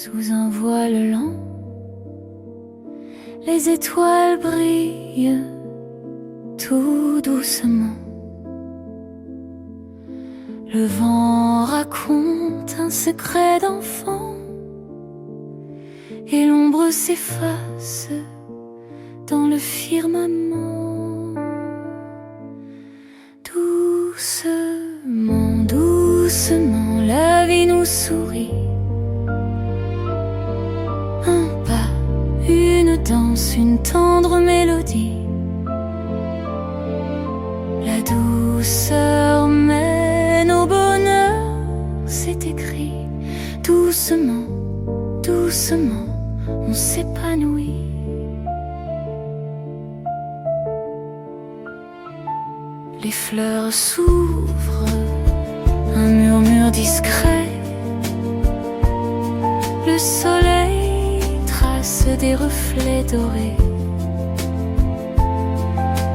sous un voile lent. Les étoiles brillent tout doucement. Le vent raconte un secret d'enfant et l'ombre s'efface dans le firmament. Doucement, doucement, la vie nous sourit. Un pas, une danse, une tendre mélodie. La douceur mène au bonheur, c'est écrit. Doucement, doucement, on s'épanouit. Les fleurs s'ouvrent, un murmure discret. Le soleil trace des reflets dorés.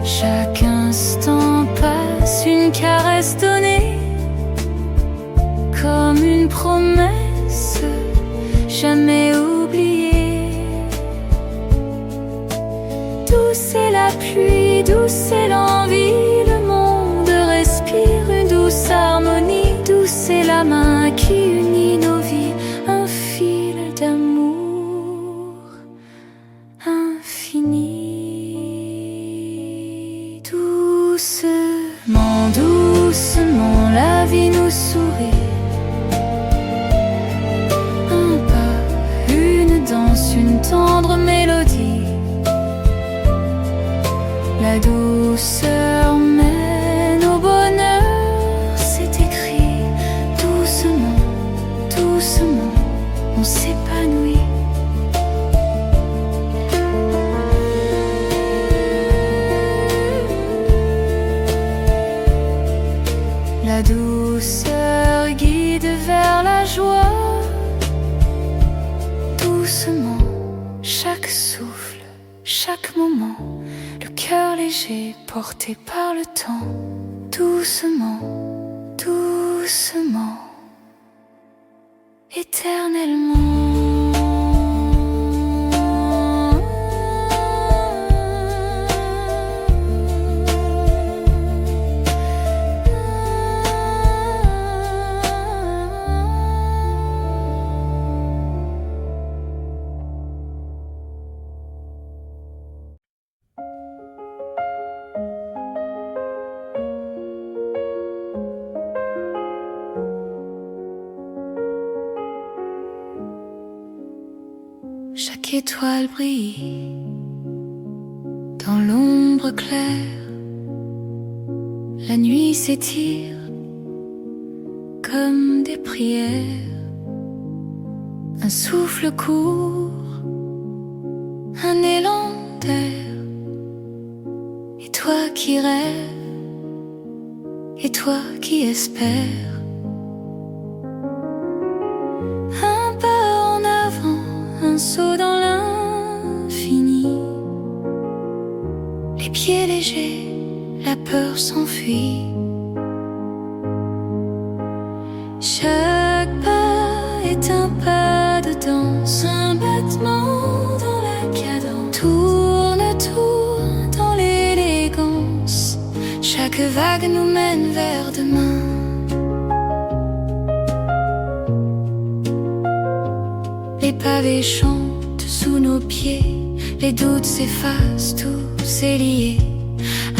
Chaque instant passe, une caresse donnée, comme une promesse jamais oubliée. Douce est la pluie, douce est l'envie, le monde respire une douce harmonie. Douce est la main qui unit nos vies, un fil d'amour infini. Doucement, doucement, la vie nous sourit. Un pas, une danse, une tendre mélodie. La douceur mène au bonheur, c'est écrit. Doucement, doucement, on s'épanouit. La douceur guide vers la joie. Doucement, chaque souffle, chaque moment, le cœur léger porté par le temps. Doucement, doucement, éternellement. Chaque étoile brille dans l'ombre claire. La nuit s'étire comme des prières. Un souffle court, un élan d'air. Et toi qui rêves, et toi qui espères. Un saut dans l'infini. Les pieds légers, la peur s'enfuit. Chaque pas est un pas de danse, un battement dans la cadence. Tourne, tourne dans l'élégance. Chaque vague nous mène vers demain. Les pavés chantent sous nos pieds, les doutes s'effacent, tout s'est lié.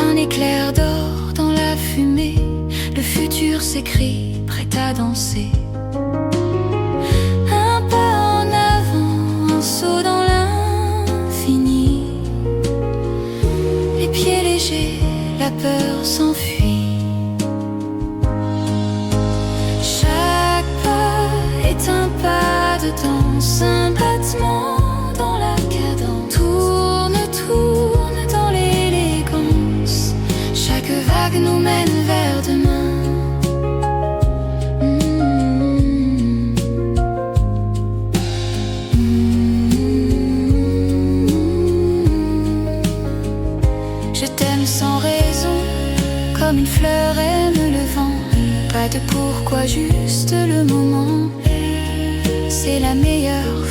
Un éclair d'or dans la fumée, le futur s'écrit, prêt à danser. Un pas en avant, un saut dans l'infini. Les pieds légers, la peur s'enfuit. Chaque pas est un pas de danse, un battement dans la cadence. Tourne, tourne dans l'élégance. Chaque vague nous mène vers demain. Je t'aime sans raison, comme une fleur aime le vent. Pas de pourquoi, juste le moment. C'est la meilleure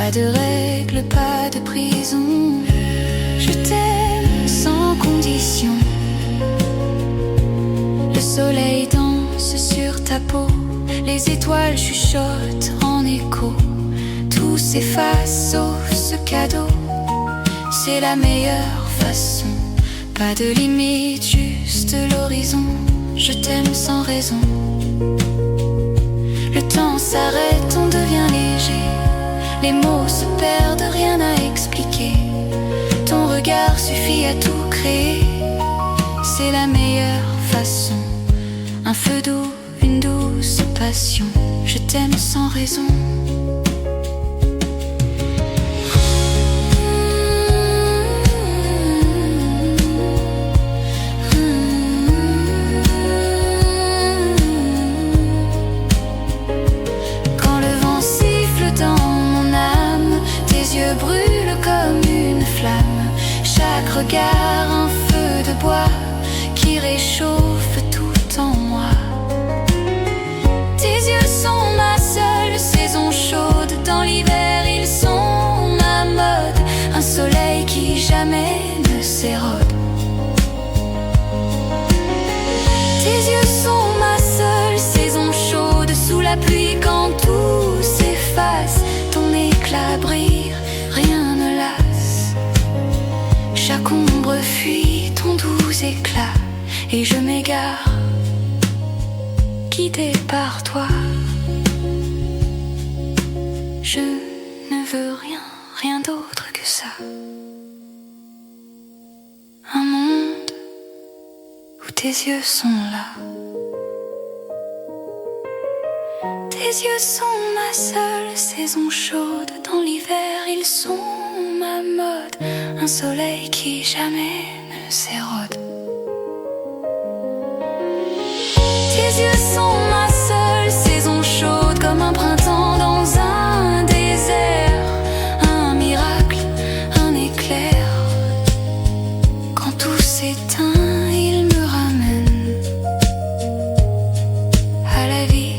Pas de règles, pas de prison. Je t'aime sans condition. Le soleil danse sur ta peau, les étoiles chuchotent en écho. Tout s'efface sauf ce cadeau. C'est la meilleure façon. Pas de limite, juste l'horizon. Je t'aime sans raison. Le temps s'arrête, on devient léger. Les mots se perdent, rien à expliquer. Ton regard suffit à tout créer. C'est la meilleure façon. Un feu doux, une douce passion. Je t'aime sans raison. Brûle comme une flamme, chaque regard un feu de bois qui réchauffe tout en moi. Tes yeux sont ma seule saison chaude, dans l'hiver ils sont ma mode, un soleil qui jamais ne s'érode. Tes yeux sont ma seule saison chaude, sous la pluie quand tout s'efface, ton éclat brille. Rien ne lasse. Chaque ombre fuit ton doux éclat, et je m'égare, guidée par toi. Je ne veux rien, rien d'autre que ça. Un monde où tes yeux sont là. Tes yeux sont ma seule saison chaude, dans l'hiver ils sont ma mode, un soleil qui jamais ne s'érode. Tes yeux sont ma seule saison chaude, comme un printemps dans un désert, un miracle, un éclair. Quand tout s'éteint, il me ramène à la vie.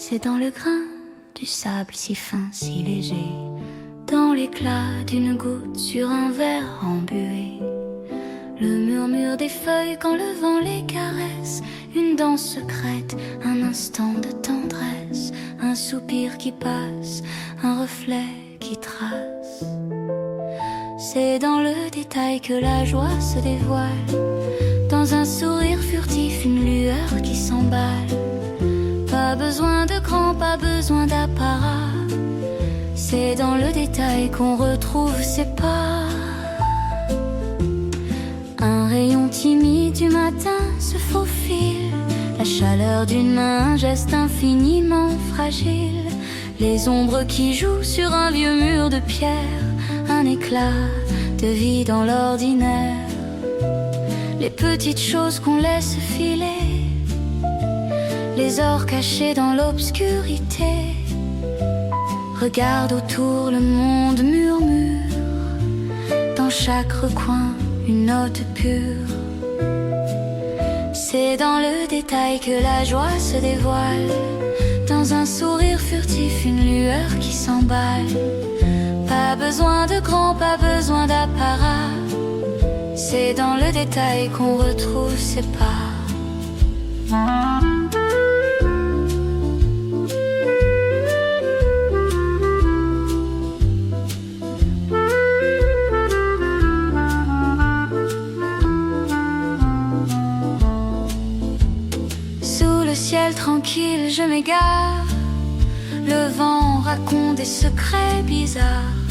C'est dans le grain du sable si fin, si léger, dans l'éclat d'une goutte sur un verre embué, le murmure des feuilles quand le vent les caresse, une danse secrète, un instant de tendresse, un soupir qui passe, un reflet qui trace. C'est dans le détail que la joie se dévoile, dans un sourire furtif, une lueur qui s'emballe. Pas besoin de grand, pas besoin d'apparat, c'est dans le détail qu'on retrouve ses pas. Un rayon timide du matin se faufile, la chaleur d'une main, un geste infiniment fragile, les ombres qui jouent sur un vieux mur de pierre, un éclat de vie dans l'ordinaire, les petites choses qu'on laisse filer, les ors cachés dans l'obscurité. Regarde autour, le monde murmure, dans chaque recoin une note pure. C'est dans le détail que la joie se dévoile, dans un sourire furtif, une lueur qui s'emballe. Pas besoin de grand, pas besoin d'apparat, c'est dans le détail qu'on retrouve ses pas. m'égare. Le vent raconte des secrets bizarres.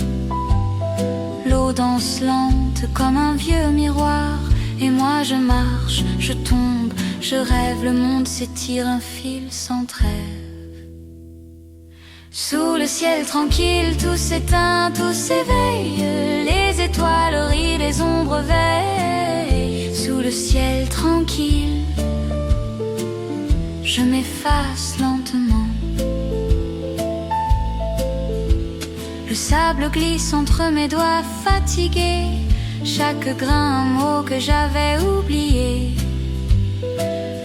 L'eau danse lente comme un vieux miroir. Et moi je marche, je tombe, je rêve. Le monde s'étire, un fil sans trêve. Sous le ciel tranquille, tout s'éteint, tout s'éveille. Les étoiles rient, les ombres veillent. Sous le ciel tranquille, je m'efface lentement. Le sable glisse entre mes doigts fatigués. Chaque grain un mot que j'avais oublié.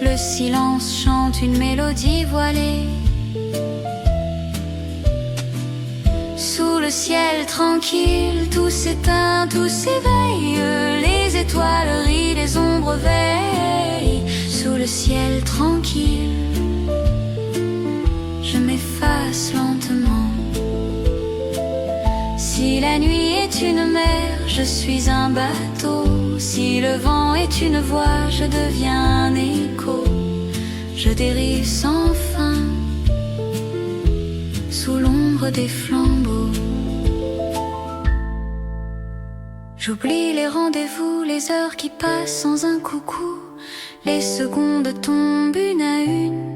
Le silence chante une mélodie voilée. Sous le ciel tranquille, tout s'éteint, tout s'éveille. Les étoiles rient, les ombres veillent. Sous le ciel tranquille, je m'efface lentement. Si la nuit est une mer, je suis un bateau. Si le vent est une voix, je deviens un écho. Je dérive sans fin, sous l'ombre des flambeaux. J'oublie les rendez-vous, les heures qui passent sans un coucou. Les secondes tombent une à une,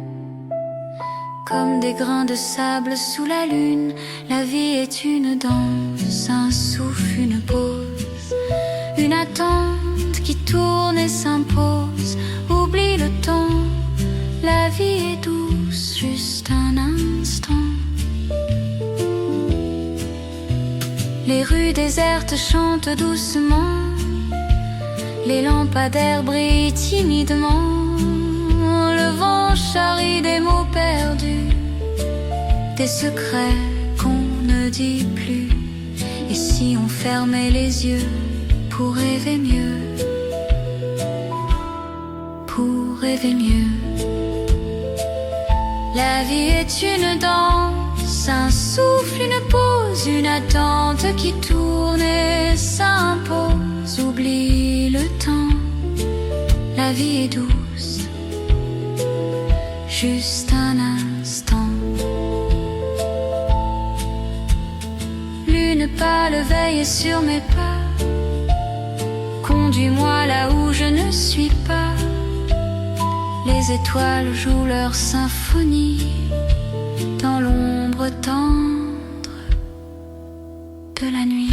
comme des grains de sable sous la lune. La vie est une danse, un souffle, une pause, une attente qui tourne et s'impose. Oublie le temps, la vie est douce, juste un instant. Les rues désertes chantent doucement. Les lampadaires brillent timidement. Le vent charrie des mots perdus, des secrets qu'on ne dit plus. Et si on fermait les yeux pour rêver mieux, pour rêver mieux. La vie est une danse, un souffle, une pause, une attente qui tourne et s'impose. Oublie le temps, la vie est douce, juste un instant. Lune pâle veille sur mes pas. Conduis-moi là où je ne suis pas. Les étoiles jouent leur symphonie dans l'ombre tendre de la nuit.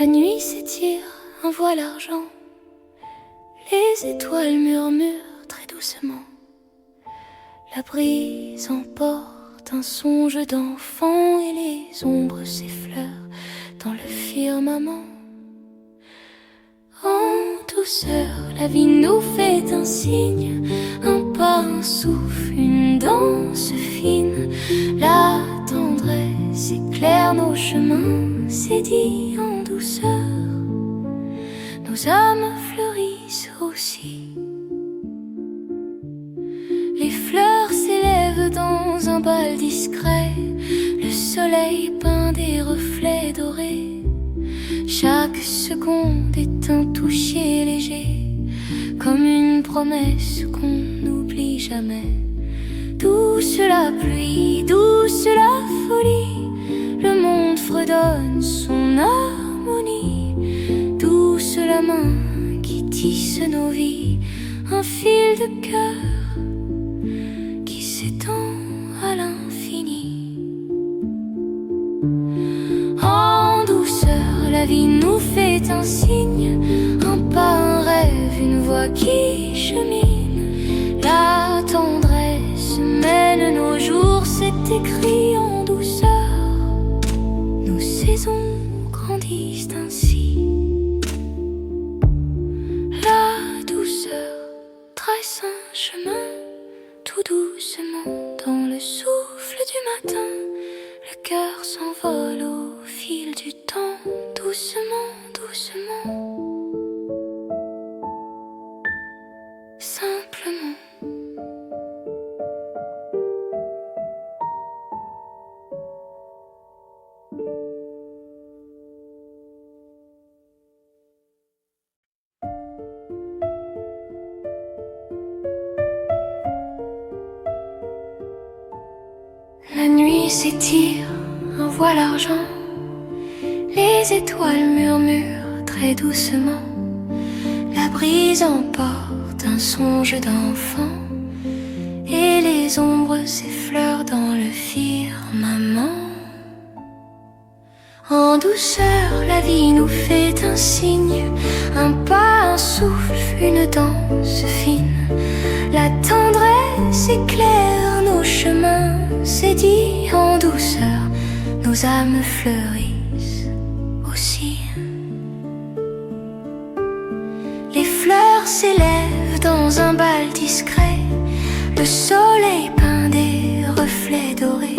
La nuit s'étire, un voile argent. Les étoiles murmurent très doucement. La brise emporte un songe d'enfant et les ombres s'effleurent dans le firmament. En douceur, la vie nous fait un signe, un pas, un souffle, une danse fine. La tendresse éclaire nos chemins, c'est dit en douceur. Nos âmes fleurissent aussi. Les fleurs s'élèvent dans un bal discret. Le soleil peint des reflets dorés. Chaque seconde est un toucher léger, comme une promesse qu'on n'oublie jamais. Douce la pluie, douce la folie, le monde fredonne son harmonie. Douce la main qui tisse nos vies, un fil de cœur qui s'étend à l'infini. la vie nous fait un signe, un pas, un rêve, une voix qui chemine. La tendresse mène nos jours, c'est écrit en douceur. Nos saisons grandissent ainsi. La douceur trace un chemin tout doucement dans le souffle du matin. Le cœur s'envole au fil du temps, doucement, doucement, simplement. La nuit s'étire, un voile argent. Les étoiles murmurent très doucement. La brise emporte un songe d'enfant, et les ombres s'effleurent dans le firmament. En douceur, la vie nous fait un signe, un pas, un souffle, une danse fine. La tendresse éclaire nos chemins, c'est dit en douceur, nos âmes fleurissent aussi. Les fleurs s'élèvent dans un bal discret, le soleil peint des reflets dorés.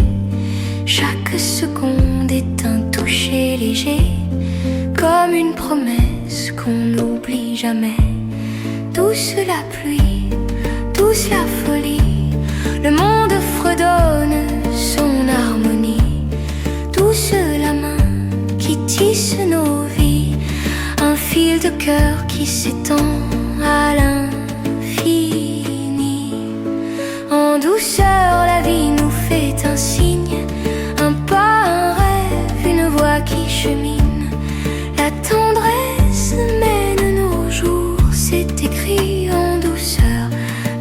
Chaque seconde est un toucher léger, comme une promesse qu'on n'oublie jamais. Douce la pluie, douce la folie, le monde fredonne son harmonie. Douce la main qui tisse nos vies, un fil de cœur qui s'étend à l'infini. En douceur, la vie nous fait un signe, un pas, un rêve, une voix qui chemine. La tendresse mène nos jours, c'est écrit en douceur,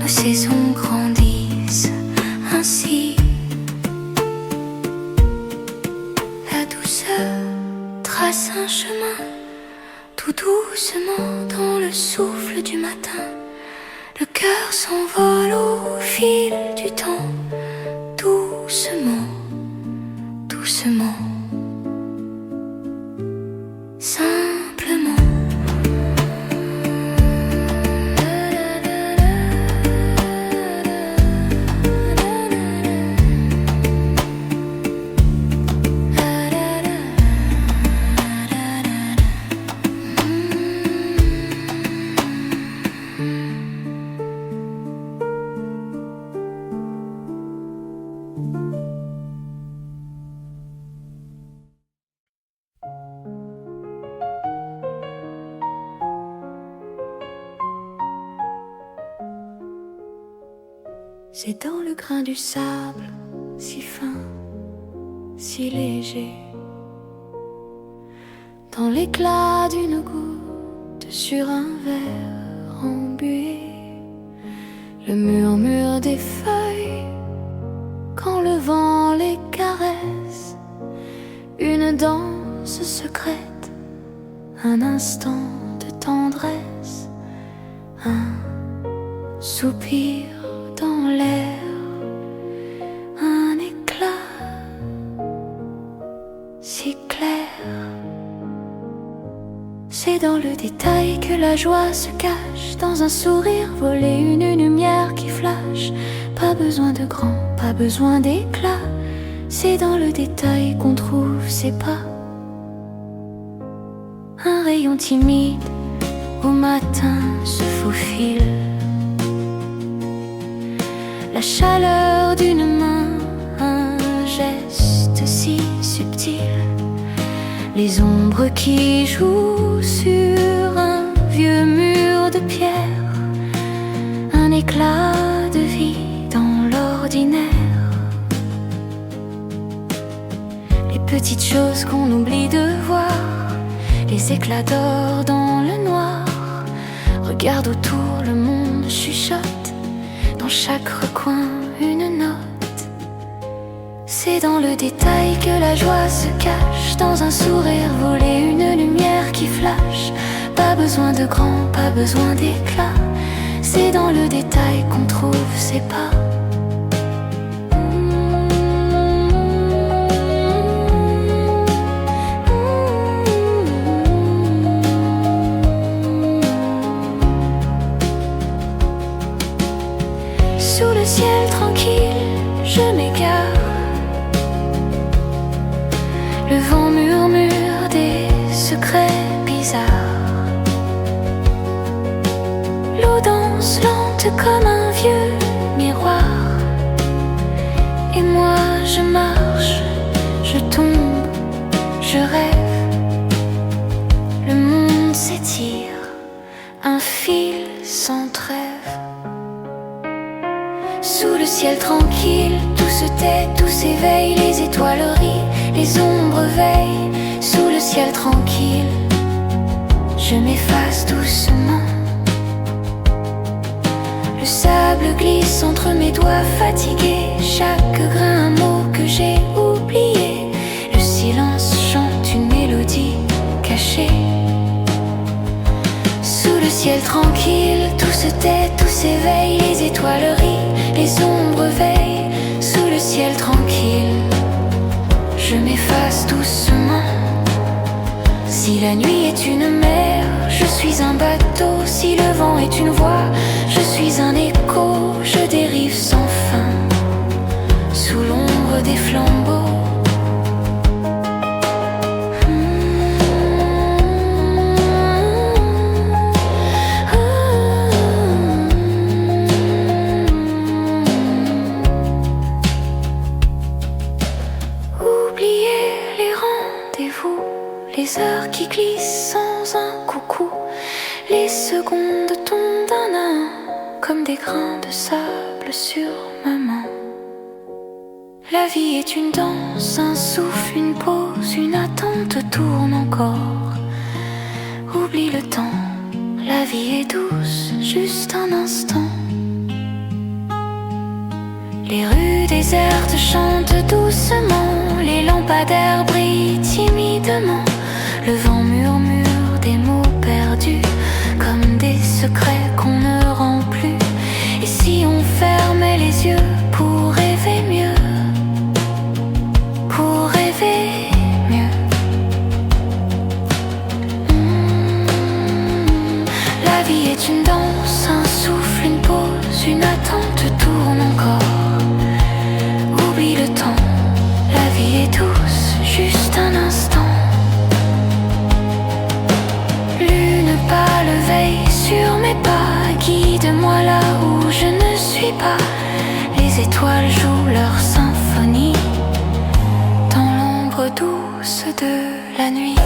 nos saisons grandissent ainsi. La douceur trace un chemin, tout doucement dans le souffle du matin. Le cœur s'envole au fil du temps, doucement, doucement, simplement. C'est dans le grain du sable, si fin, si léger, dans l'éclat d'une goutte sur un verre embué, le murmure des feuilles quand le vent les caresse, une danse secrète, un instant de tendresse, un soupir dans l'air, un éclat si clair. C'est dans le détail que la joie se cache, dans un sourire volé, une lumière qui flash. Pas besoin de grand, pas besoin d'éclat, c'est dans le détail qu'on trouve ses pas. Un rayon timide au matin se faufile, la chaleur d'une main, un geste si subtil, les ombres qui jouent sur un vieux mur de pierre, un éclat de vie dans l'ordinaire. Les petites choses qu'on oublie de voir, les éclats d'or dans le noir. Regarde autour, le monde chuchote, dans chaque recoin une note. C'est dans le détail que la joie se cache, dans un sourire volé, une lumière qui flash. Pas besoin de grand, pas besoin d'éclat. C'est dans le détail qu'on trouve ses pas. Sous le ciel tranquille, je m'égare. Le vent murmure des secrets bizarres. L'eau danse lente comme un vieux miroir. Et moi je marche, je tombe, je rêve. Le monde s'étire, un fil sans trêve. Sous le ciel tranquille, tout se tait, tout s'éveille. Les étoiles rient, les ombres veillent. Sous le ciel tranquille, je m'efface doucement. Le sable glisse entre mes doigts fatigués. Chaque grain un mot que j'ai oublié. Le silence chante une mélodie cachée. Sous le ciel tranquille, tout se tait, tout s'éveille. Les étoiles rient, les ombres veillent. Sous le ciel tranquille, je m'efface doucement. Si la nuit est une mer, je suis un bateau. Si le vent est une voix, je suis un écho. Je dérive sans fin, sous l'ombre des flambeaux. Les heures qui glissent sans un coucou. Les secondes tombent d'un à un comme des grains de sable sur ma main. La vie est une danse, un souffle, une pause, une attente tourne encore. Oublie le temps, la vie est douce, juste un instant. Les rues désertes chantent doucement, les lampadaires brillent timidement. Le vent murmure des mots perdus, comme des secrets qu'on ne rend plus. Et si on fermait les yeux pour rêver mieux, pour rêver mieux. La vie est une danse, un souffle, une pause, une attente tourne encore. Oublie le temps, la vie est douce, juste un instant. Pas le veille sur mes pas, guide-moi là où je ne suis pas. Les étoiles jouent leur symphonie dans l'ombre douce de la nuit.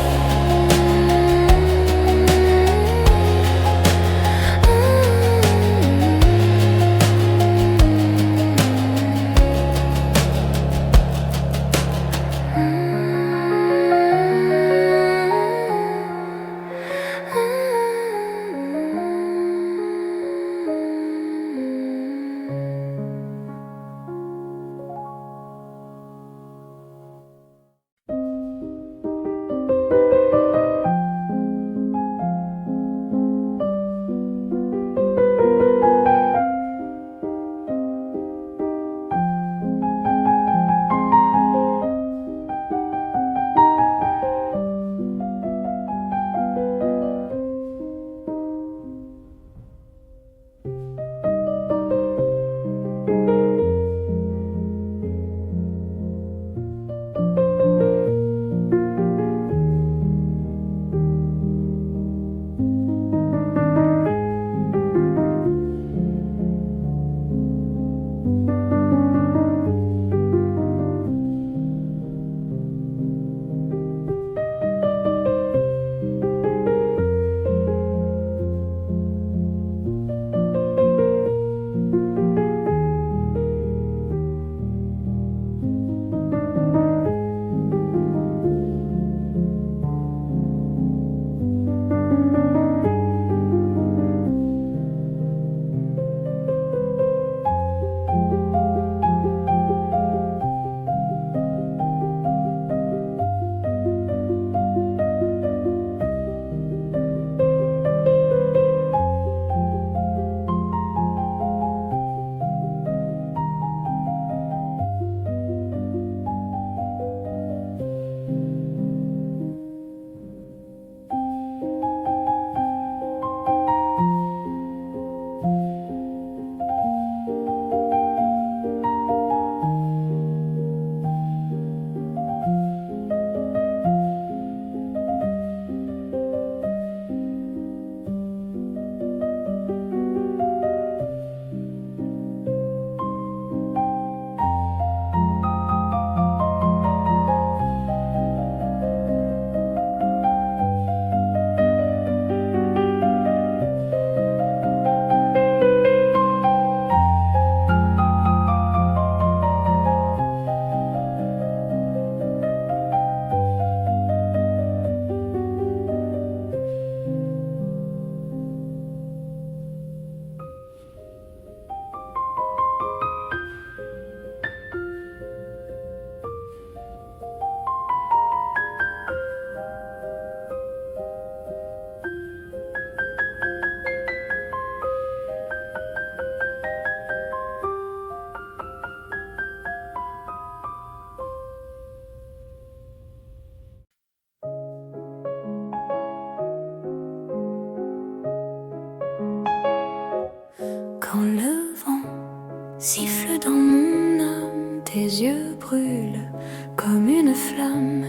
tes yeux brûlent comme une flamme,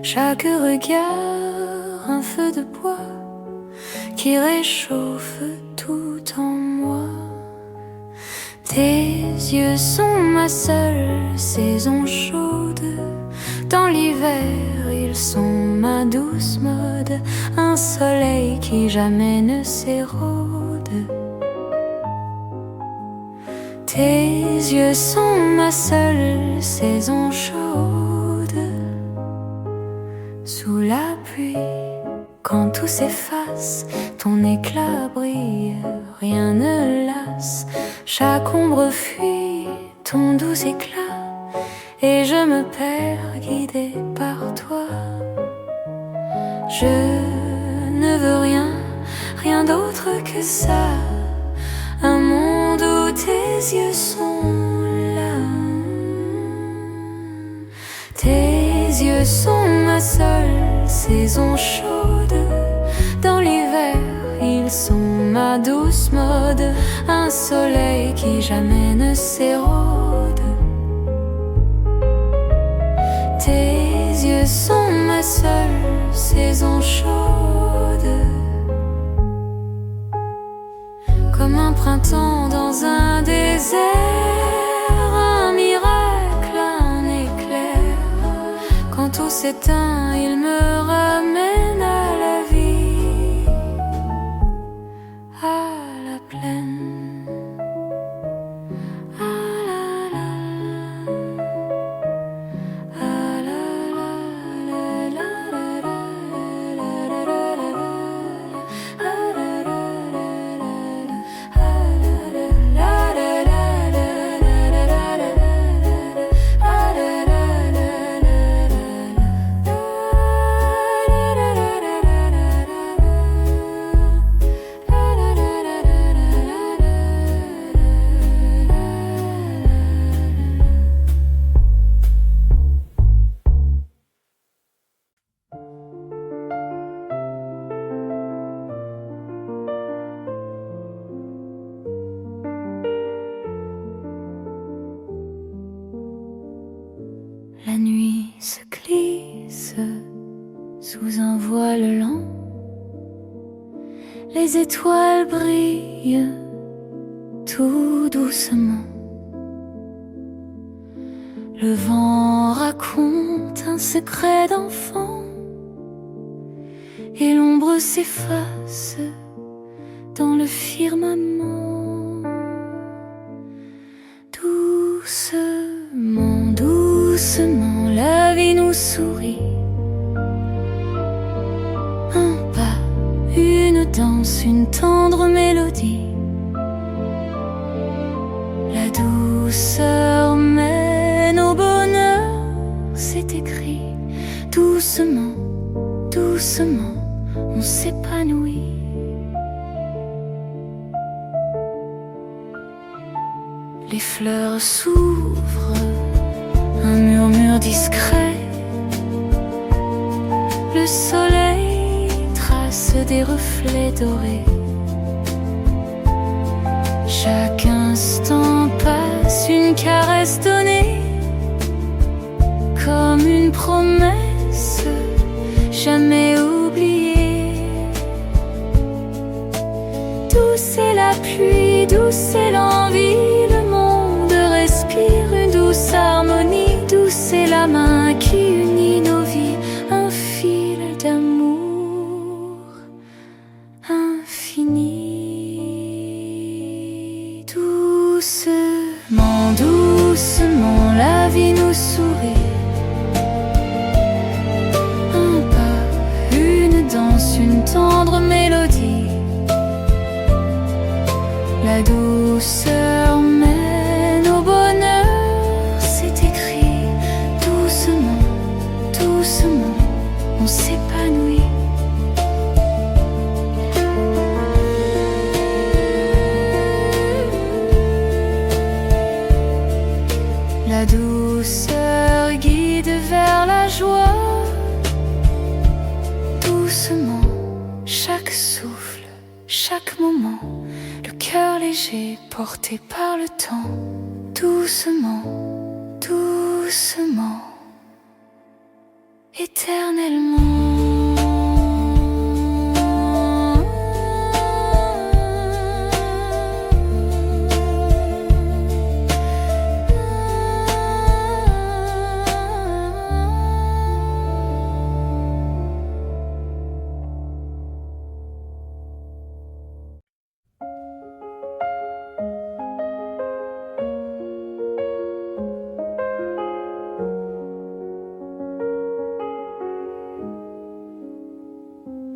chaque regard un feu de bois qui réchauffe tout en moi. Tes yeux sont ma seule saison chaude, dans l'hiver ils sont ma douce mode, un soleil qui jamais ne s'érode. Tes yeux sont ma seule saison chaude. Sous la pluie, quand tout s'efface, ton éclat brille, rien ne lasse. Chaque ombre fuit ton doux éclat, et je me perds guidée par toi. Je ne veux rien, rien d'autre que ça, un monde où tes yeux sont là. Tes yeux sont ma seule saison chaude, dans l'hiver ils sont ma douce mode, un soleil qui jamais ne s'érode. Tes yeux sont ma seule saison chaude, comme un printemps dans un désert, un miracle, un éclair. Quand tout s'éteint, il me ramène à la vie, à la plaine. Ah la la, ah la la la la la la la la la. La nuit se glisse sous un voile lent, les étoiles brillent tout doucement. Le vent raconte un secret d'enfant, et l'ombre s'efface dans le firmament. Doucement, doucement, la vie nous sourit. Un pas, une danse, une tendre mélodie. La douceur mène au bonheur, c'est écrit. Doucement, doucement, on s'épanouit. Les fleurs s'ouvrent, un murmure discret. Le soleil trace des reflets dorés. Chaque instant passe, une caresse donnée, comme une promesse jamais oubliée. Douce est la pluie, douce est l'envie, le monde respire une douce harmonie. Douce est la main qui unit nos vies, un fil d'amour infini. Doucement, doucement, la vie nous sourit. Un pas, une danse, une tendre mélodie. La douceur mène au bonheur, c'est écrit. Doucement, doucement, on s'épanouit. La douceur guide vers la joie. Doucement, chaque souffle, chaque moment, le cœur léger porté par le temps. Doucement, doucement. doucement, éternellement.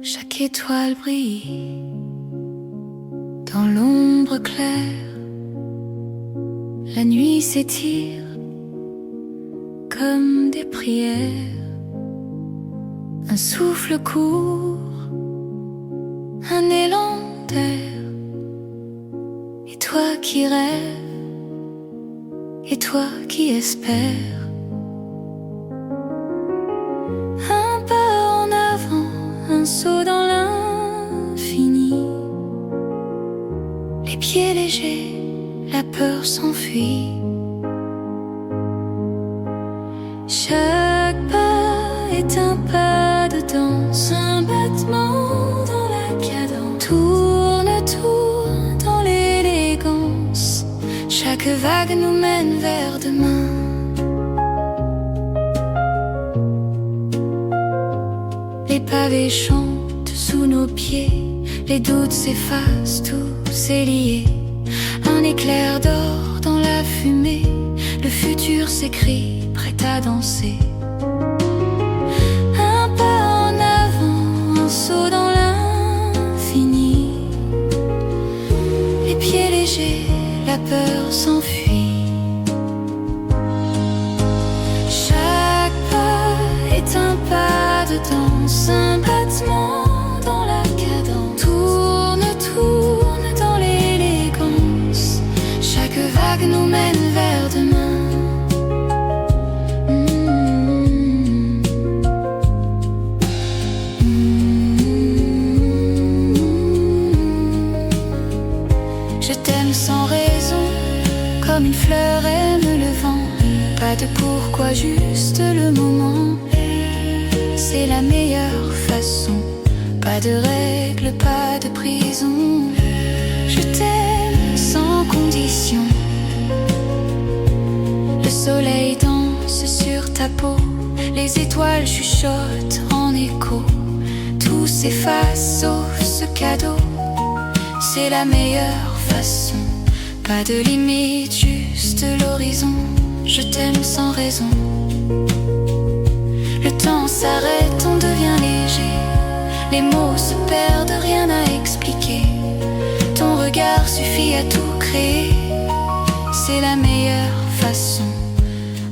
Chaque étoile brille dans l'ombre claire. La nuit s'étire comme des prières. Un souffle court, un élan d'air. Et toi qui rêves, et toi qui espères. Un pas en avant, un saut dans l'infini. Les pieds légers, la peur s'enfuit. Chaque pas est un pas de danse, un battement dans la cadence. Tourne, tourne dans l'élégance. Chaque vague nous mène vers demain. Les pavés chantent sous nos pieds, les doutes s'effacent, tout s'est lié. Un éclair d'or dans la fumée, le futur s'écrit, prêt à danser. Un pas en avant, un saut dans l'infini. Les pieds légers, la peur s'enfuit. Chaque pas est un pas de danse, un battement dans la cadence. Tourne, tourne dans l'élégance. Chaque vague nous mène vers demain. Je t'aime sans raison, comme une fleur aime le vent. Pas de pourquoi, juste le moment. C'est la meilleure façon. Pas de règles, pas de prison. Je t'aime sans condition. Le soleil danse sur ta peau. Les étoiles chuchotent en écho. Tout s'efface sauf ce cadeau. C'est la meilleure façon. Pas de limite, juste l'horizon. Je t'aime sans raison. Le temps s'arrête, on devient léger. Les mots se perdent, rien à expliquer. Ton regard suffit à tout créer. C'est la meilleure façon.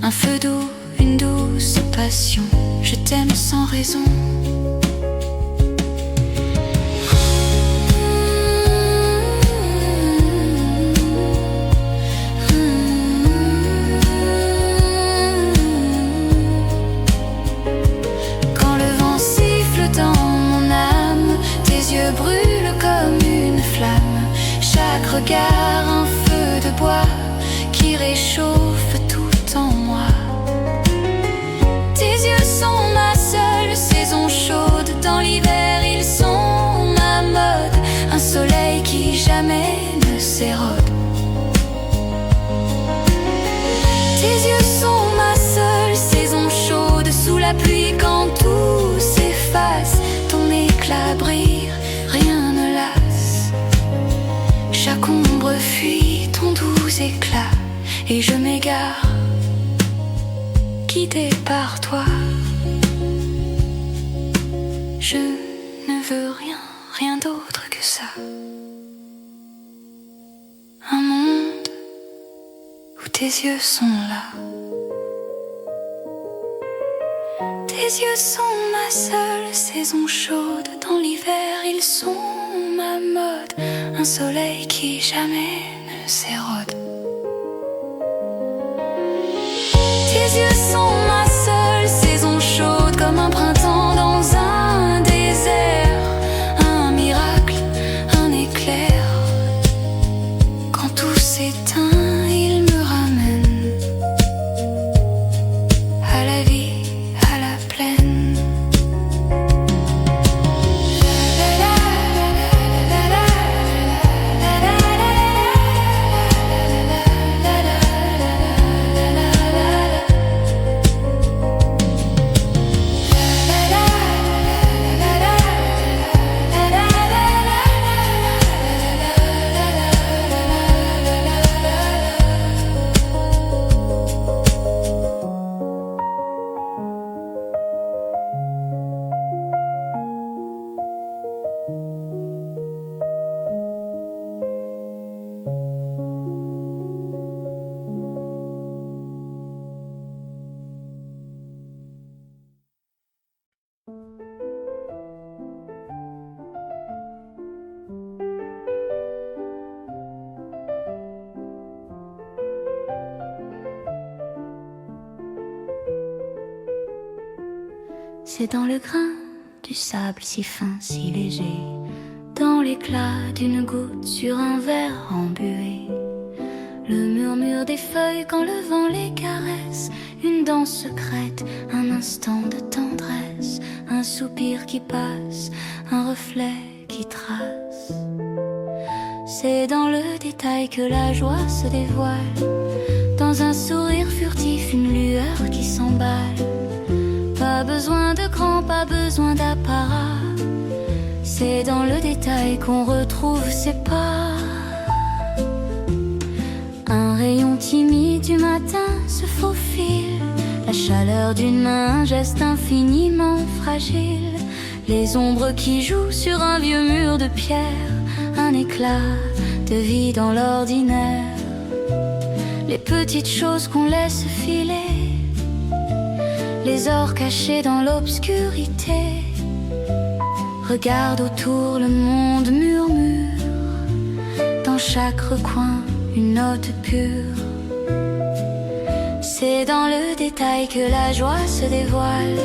Un feu doux, une douce passion. Je t'aime sans raison. Brûle comme une flamme. Chaque regard un feu de bois qui réchauffe tout en moi. Tes yeux sont ma seule saison chaude. Dans l'hiver ils sont ma mode. Un soleil qui jamais ne s'érode. Tes yeux sont ma seule saison chaude. Sous la pluie quand tout s'efface, ton éclat brille. Rien ne lasse. Chaque ombre fuit ton doux éclat. Et je m'égare, guidé par toi. Je ne veux rien, rien d'autre que ça. Un monde où tes yeux sont là. Tes yeux sont ma seule saison chaude. Dans l'hiver ils sont ma mode. Un soleil qui jamais ne s'érode. Tes yeux sont ma seule saison chaude. Comme un printemps dans un désert. Un miracle, un éclair. Quand tout s'éteint, il me ramène C'est dans le grain du sable si fin, si léger, dans l'éclat d'une goutte sur un verre embué, le murmure des feuilles quand le vent les caresse, une danse secrète, un instant de tendresse, un soupir qui passe, un reflet qui trace. C'est dans le détail que la joie se dévoile, dans un sourire furtif, une lueur qui s'emballe. Pas besoin de grand, pas besoin d'apparat, c'est dans le détail qu'on retrouve ses pas. Un rayon timide du matin se faufile, la chaleur d'une main, un geste infiniment fragile, les ombres qui jouent sur un vieux mur de pierre, un éclat de vie dans l'ordinaire, les petites choses qu'on laisse filer, les ors cachés dans l'obscurité. Regarde autour, le monde murmure, dans chaque recoin une note pure. C'est dans le détail que la joie se dévoile,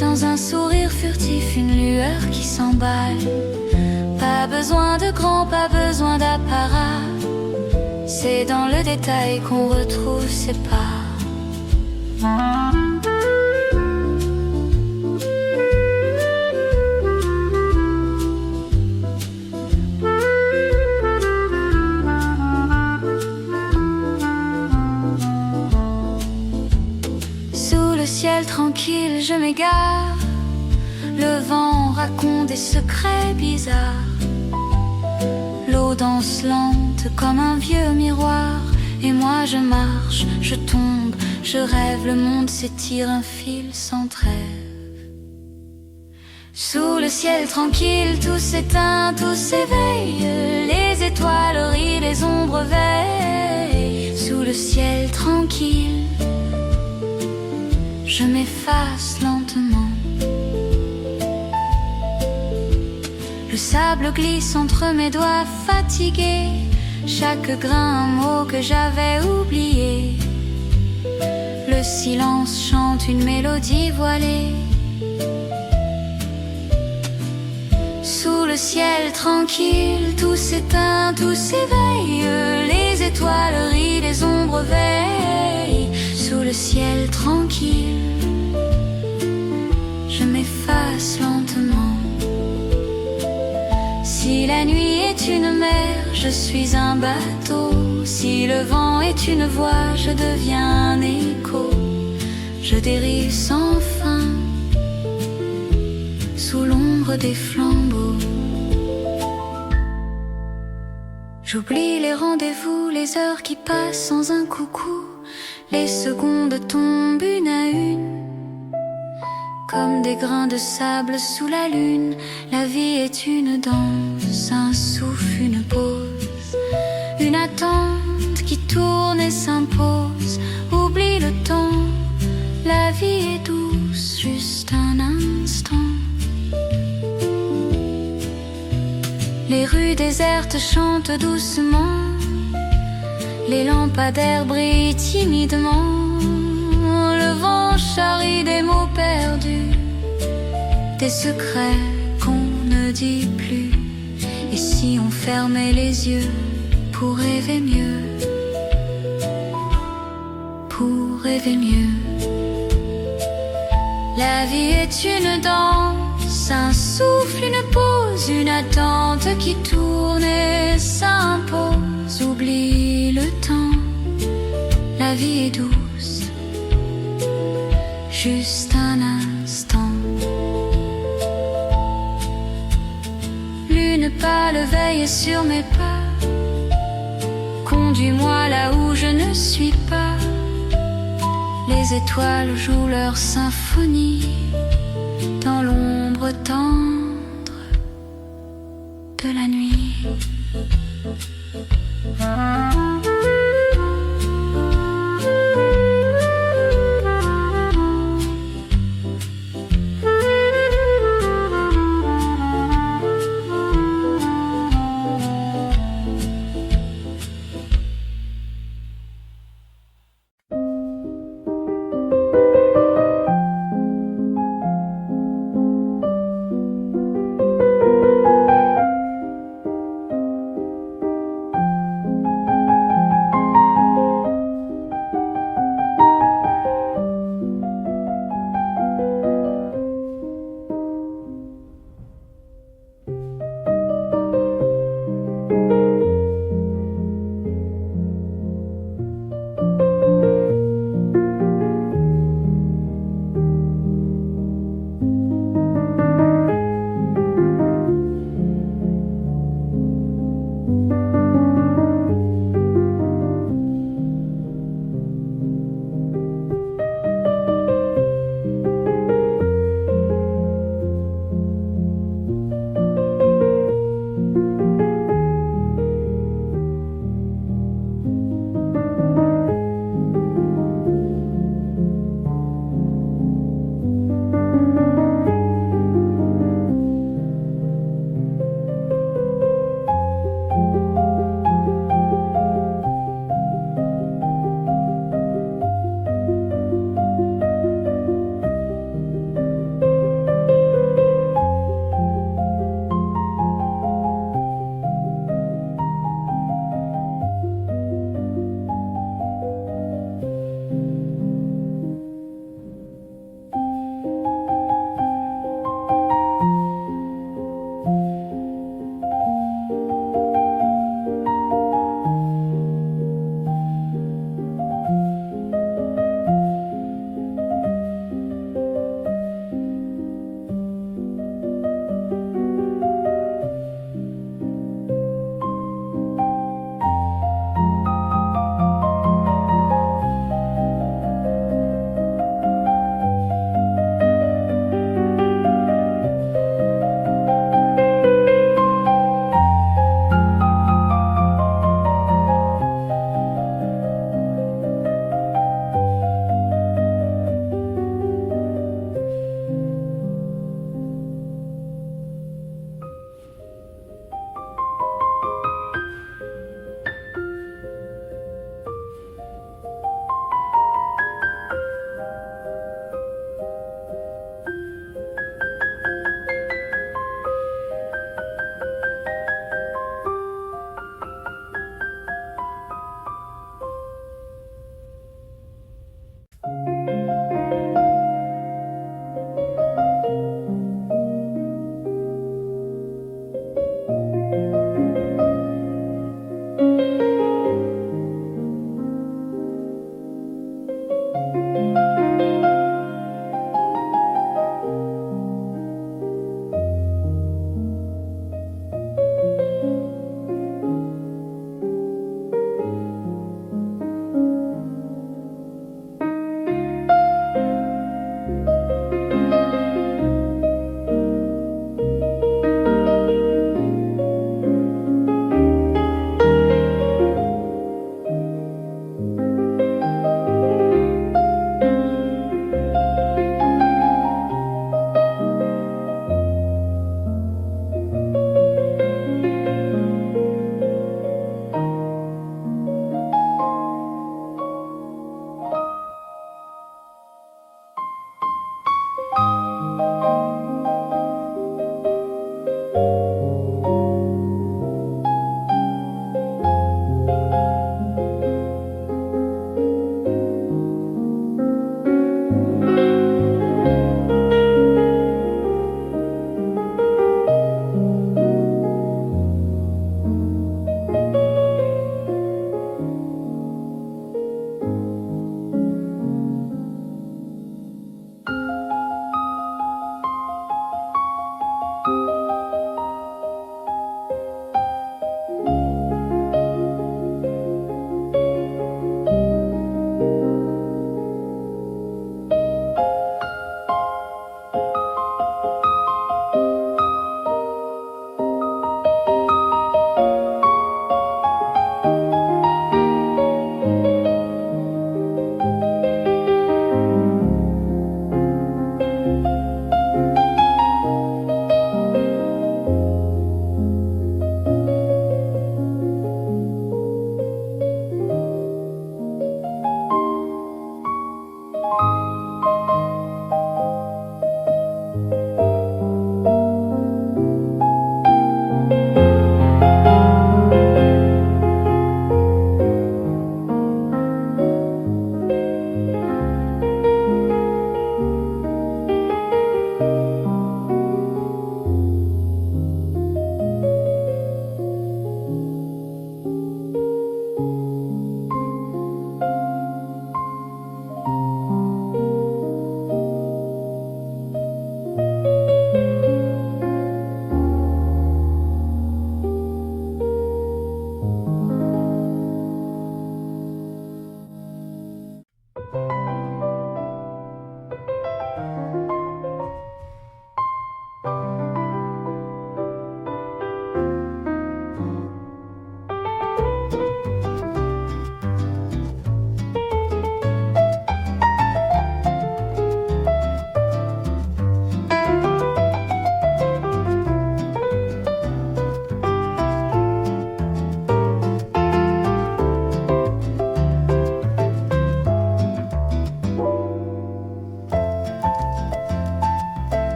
dans un sourire furtif, une lueur qui s'emballe. Pas besoin de grand, pas besoin d'apparat, c'est dans le détail qu'on retrouve ses pas. Tranquille, je m'égare, le vent raconte des secrets bizarres, l'eau danse lente comme un vieux miroir, et moi je marche, je tombe, je rêve, le monde s'étire, un fil sans trêve. Sous le ciel tranquille, tout s'éteint, tout s'éveille, les étoiles rient, les ombres veillent. Sous le ciel tranquille, je m'efface lentement. Le sable glisse entre mes doigts fatigués, chaque grain un mot que j'avais oublié. Le silence chante une mélodie voilée. Sous le ciel tranquille, tout s'éteint, tout s'éveille, les étoiles rient, les ombres veillent. Sous le ciel tranquille, je m'efface lentement. Si la nuit est une mer, je suis un bateau. Si le vent est une voix, je deviens un écho. Je dérive sans fin, sous l'ombre des flambeaux. J'oublie les rendez-vous, les heures qui passent sans un coucou. Les secondes tombent une à une, comme des grains de sable sous la lune. La vie est une danse, un souffle, une pause, une attente qui tourne et s'impose. Oublie le temps, la vie est douce, juste un instant. Les rues désertes chantent doucement, les lampadaires brillent timidement. Le vent charrie des mots perdus, des secrets qu'on ne dit plus. Et si on fermait les yeux pour rêver mieux, pour rêver mieux. La vie est une danse, un souffle, une pause, une attente qui tourne et s'impose. Oublie le temps, la vie est douce, juste un instant. Lune pâle veille sur mes pas, conduis-moi là où je ne suis pas. Les étoiles jouent leur symphonie dans l'ombre tendre de la nuit.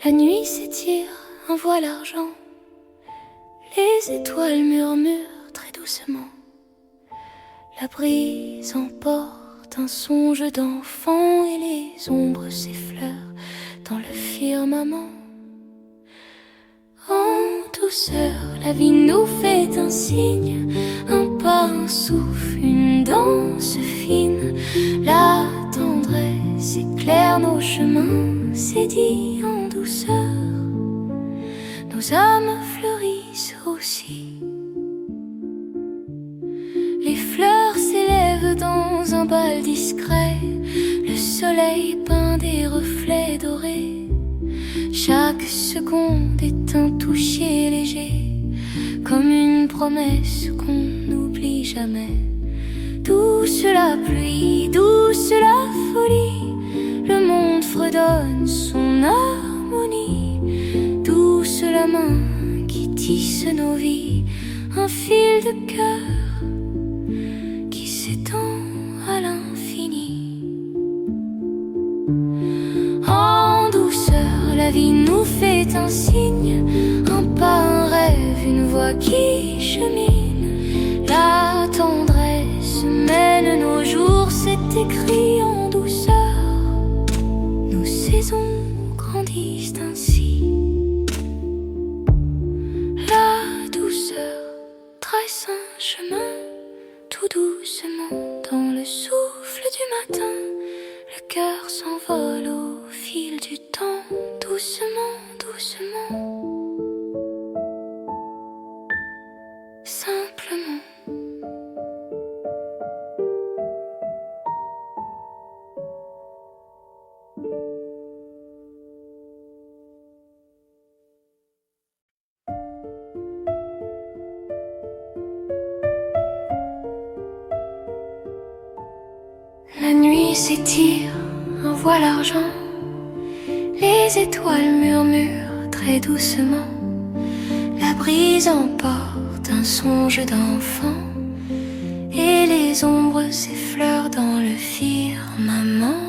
La nuit s'étire, un voile argent. Les étoiles murmurent très doucement. La brise emporte un songe d'enfant et les ombres s'effleurent dans le firmament. En douceur, la vie nous fait un signe, un pas, un souffle, une danse fine. La tendresse éclaire nos chemins, c'est dit en douceur. Nos âmes fleurissent aussi. Les fleurs s'élèvent dans un bal discret. Le soleil peint des reflets dorés. Chaque seconde est un toucher léger, comme une promesse qu'on n'oublie jamais. Douce la pluie, douce la folie, le monde fredonne son harmonie. Douce la main qui tisse nos vies, un fil de cœur qui s'étend à l'infini. En douceur, la vie nous fait un signe, un pas, un rêve, une voix qui chemine. La tendresse mène nos jours, c'est écrit en douceur. Nos saisons grandissent ainsi. La douceur trace un chemin, tout doucement dans le souffle du matin. Le cœur s'envole au fil du temps, doucement, doucement, simplement. La nuit s'étire, un voile argent. Les étoiles murmurent très doucement. La brise emporte un songe d'enfant et les ombres s'effleurent dans le firmament.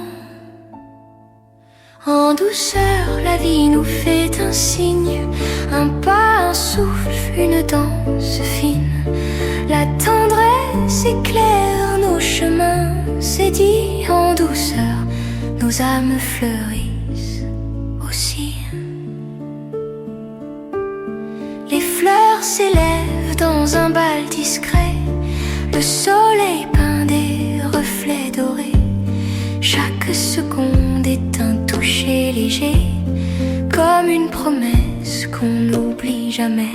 En douceur, la vie nous fait un signe, un pas, un souffle, une danse fine. La tendresse éclaire nos chemins, c'est dit en douceur, nos âmes fleurissent aussi. Les fleurs s'élèvent dans un bal discret. Le soleil peint des reflets dorés. Chaque seconde est un toucher léger, comme une promesse qu'on n'oublie jamais.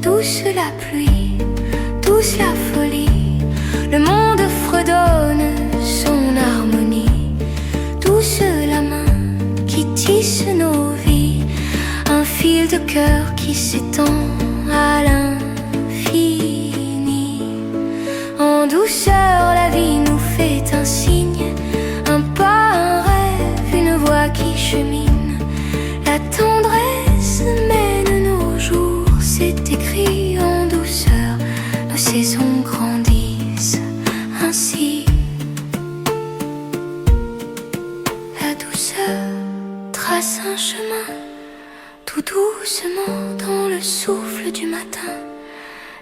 Douce la pluie, douce la folie, le monde fredonne son harmonie. Douce la main qui tisse nos vies, un fil de cœur qui s'étend à l'infini. En douceur, la vie nous fait un signe, un pas, un rêve, une voix qui chemine. La tendresse mène nos jours, c'est écrit en douceur. Nos saisons grandissent ainsi. La douceur trace un chemin, tout doucement dans le souffle du matin.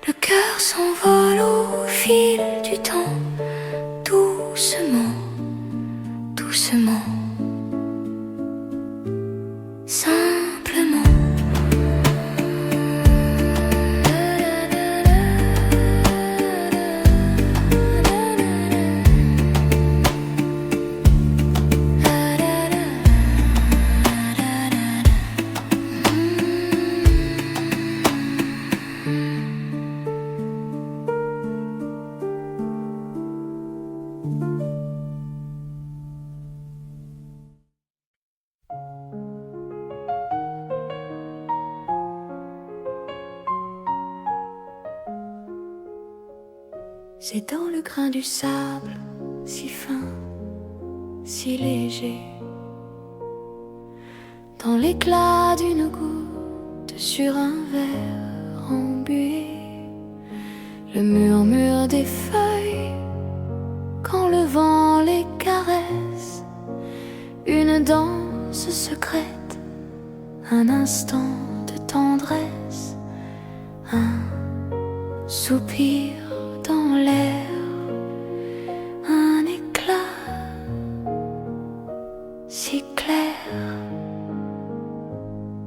Le cœur s'envole au fil du temps, doucement, doucement, simplement. C'est dans le grain du sable, si fin, si léger, dans l'éclat d'une goutte sur un verre embué, le murmure des feuilles quand le vent les caresse, une danse secrète un instant de tendresse, un soupir dans l'air, un éclat si clair.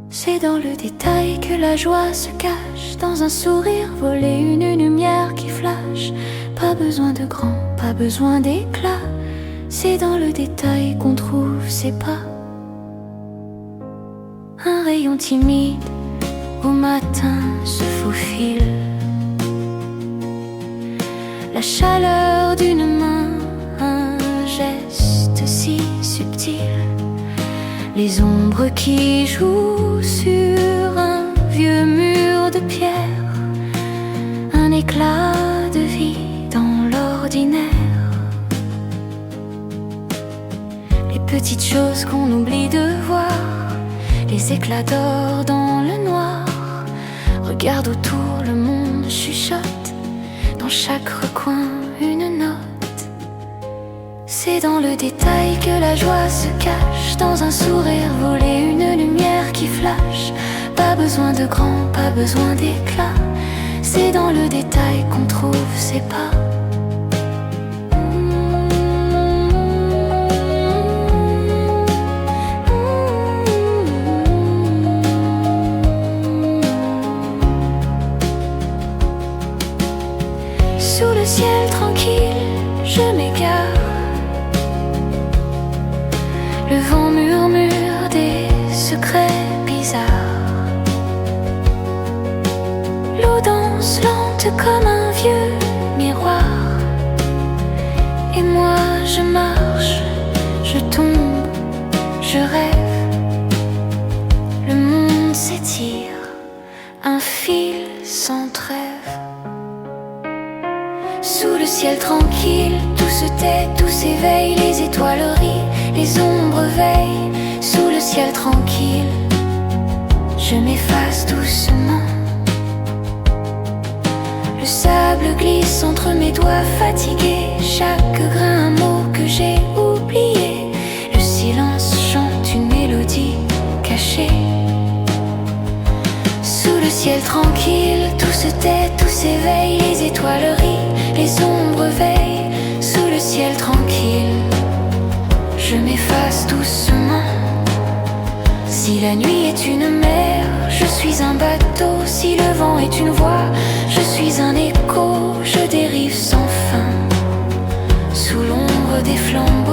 C'est dans le détail que la joie se cache, dans un sourire volé, une lumière qui flash. Pas besoin de grand, pas besoin d'éclat. C'est dans le détail qu'on trouve ses pas. Un rayon timide au matin se faufile, la chaleur d'une main, un geste si subtil, les ombres qui jouent sur un vieux mur de pierre, un éclat de vie dans l'ordinaire. Les petites choses qu'on oublie de voir, les éclats d'or dans le noir. Regarde autour, le monde chuchote, dans chaque recoin une note. C'est dans le détail que la joie se cache, dans un sourire volé, une lumière qui flash. Pas besoin de grand, pas besoin d'éclat. C'est dans le détail qu'on trouve ses pas. Sous le ciel tranquille, je m'égare. Le vent murmure des secrets bizarres. L'eau danse lente comme un vieux miroir. Et moi je marche, je tombe, je rêve. Le monde s'étire, un fil sans trêve. Sous le ciel tranquille, tout se tait, tout s'éveille. Les étoiles rient, les ombres veillent. Sous le ciel tranquille, je m'efface doucement. Le sable glisse entre mes doigts fatigués. Chaque grain un mot que j'ai oublié. Le silence chante une mélodie cachée. Sous le ciel tranquille, tout se tait, tout s'éveille. Les étoiles rient, les ombres veillent. Sous le ciel tranquille, je m'efface doucement. Si la nuit est une mer, je suis un bateau. Si le vent est une voix, je suis un écho. Je dérive sans fin, sous l'ombre des flambeaux.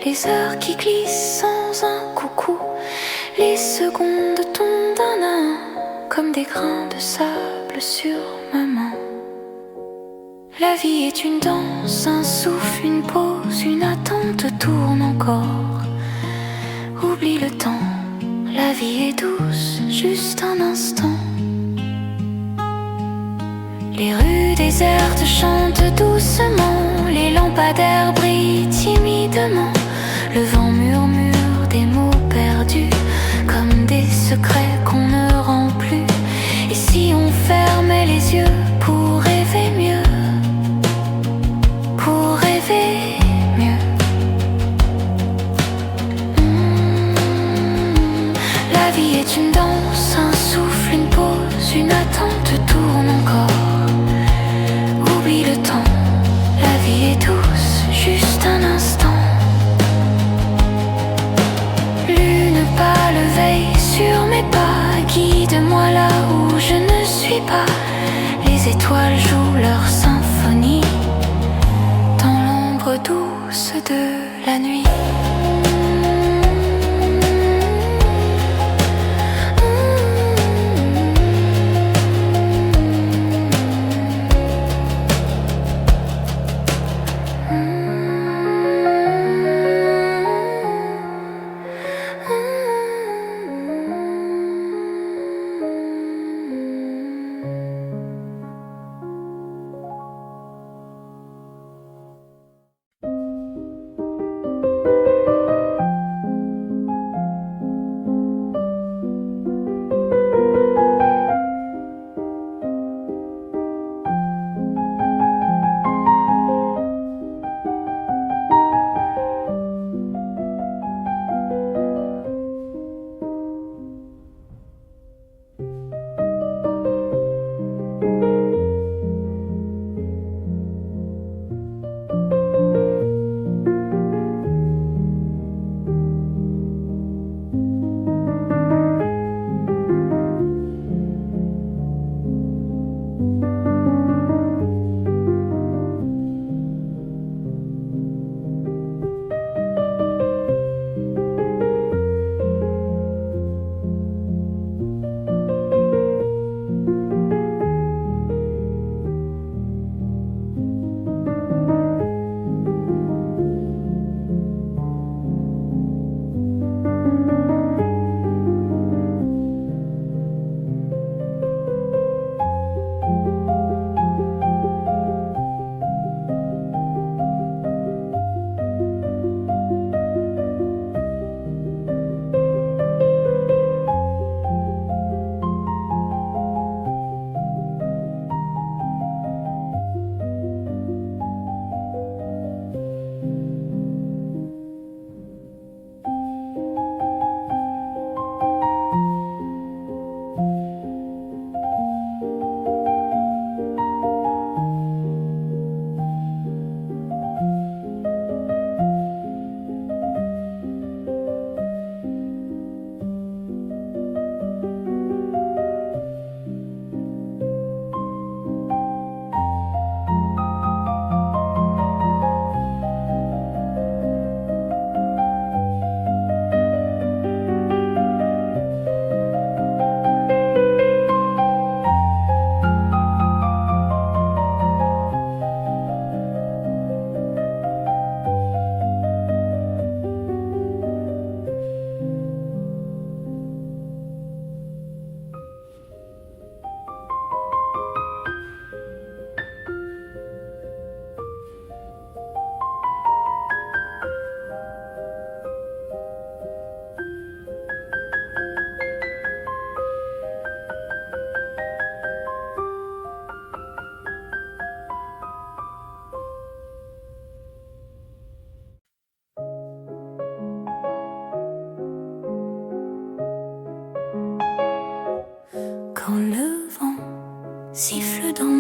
Les heures qui glissent sans un coucou, les secondes tombent d'un à un, comme des grains de sable sur ma main. La vie est une danse, un souffle, une pause, une attente tourne encore. Oublie le temps, la vie est douce, juste un instant. Les rues désertes chantent doucement, les lampadaires brillent timidement. Le vent murmure des mots perdus, comme des secrets qu'on ne rend plus. Et si on fermait les yeux pour rêver mieux, pour rêver mieux. La vie est une danse, un souffle, une pause, une attente tourne encore. Oublie le temps, la vie est douce, juste un instant. Lune pâle veille sur mes pas, guide-moi là où je ne suis pas. Les étoiles jouent leur symphonie dans l'ombre douce de la nuit.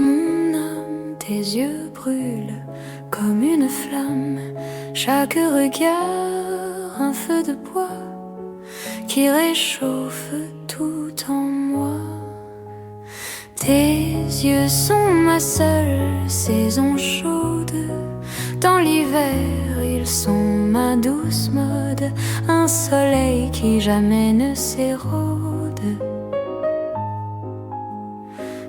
mon âme, tes yeux brûlent comme une flamme. Chaque regard, un feu de bois qui réchauffe tout en moi. Tes yeux sont ma seule saison chaude. Dans l'hiver, ils sont ma douce mode. Un soleil qui jamais ne s'érode.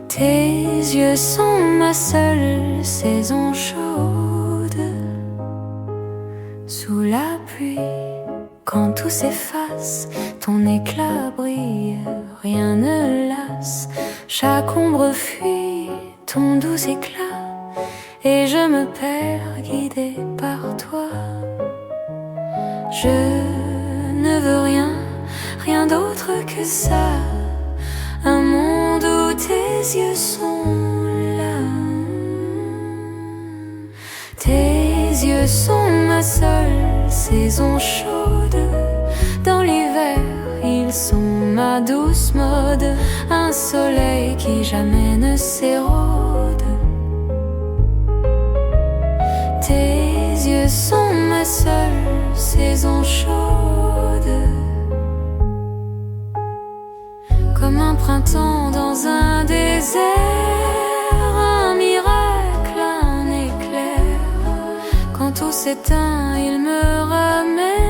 Tes yeux sont ma seule saison chaude. Sous la pluie, quand tout s'efface, ton éclat brille, rien ne lasse. Chaque ombre fuit ton doux éclat, et je me perds guidée par toi. Je ne veux rien, rien d'autre que ça. Un monde où tes yeux sont là. Tes yeux sont ma seule saison chaude. Dans l'hiver, ils sont ma douce mode. Un soleil qui jamais ne s'érode. Tes yeux sont ma seule saison chaude. Comme un printemps dans un désert, un miracle, un éclair. Quand tout s'éteint, il me ramène